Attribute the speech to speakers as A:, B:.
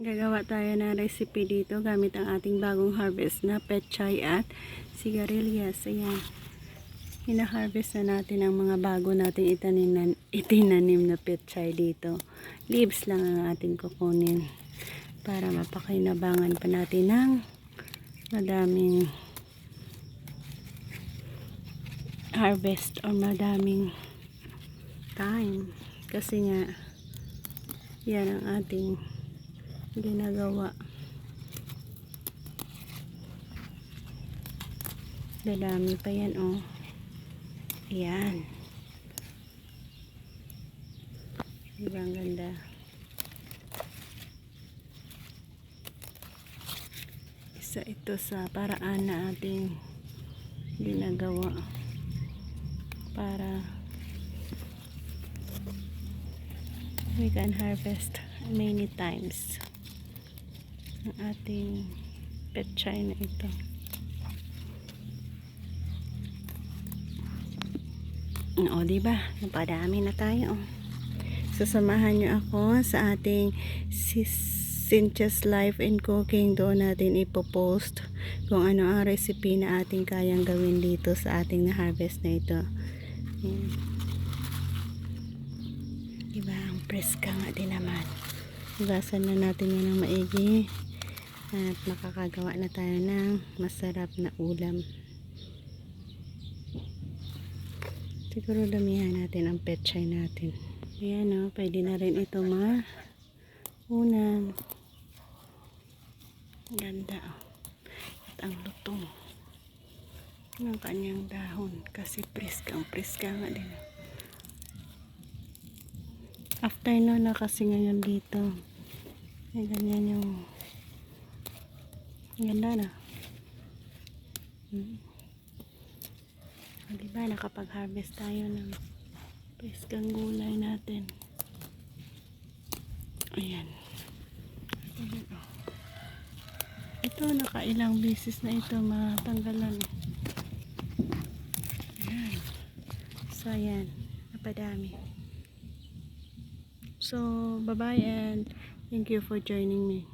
A: Gagawa tayo ng recipe dito gamit ang ating bagong harvest na pechay at sigarilyas. Ayan. Hina-harvest na natin ang mga bago nating itinanim na pechay dito. Leaves lang ang ating kukunin para mapakinabangan pa natin ng madaming harvest or madaming time. Kasi nga yan ang ating ginagawa. Dadami pa yan, oh. Ayan. Diba ang ganda? Isa ito sa paraan na ating ginagawa para we can harvest many times ang ating pechay na ito. O, diba? Napadami na tayo. Sasamahan nyo ako sa ating Cynthia's Life and Cooking. Doon natin ipopost kung ano ang recipe na ating kayang gawin dito sa ating na-harvest na ito. Ayan. Diba? Ang preska nga din naman. Hugasan na natin yan ng maigi. At makakagawa na tayo ng masarap na ulam. Siguro damihan natin ang pechay natin. Ayan, o, pwede na rin ito unan. Ganda, o. At ang lutong ng kanyang dahon kasi preska nga din. After nun na kasi ngayon dito ay ganyan yung ganda na. Diba nakapag-harvest tayo ng preskang gulay natin. Ayan. Ito nakailang beses na ito matanggalan. Ayan. So ayan, napadami. So bye bye and thank you for joining me.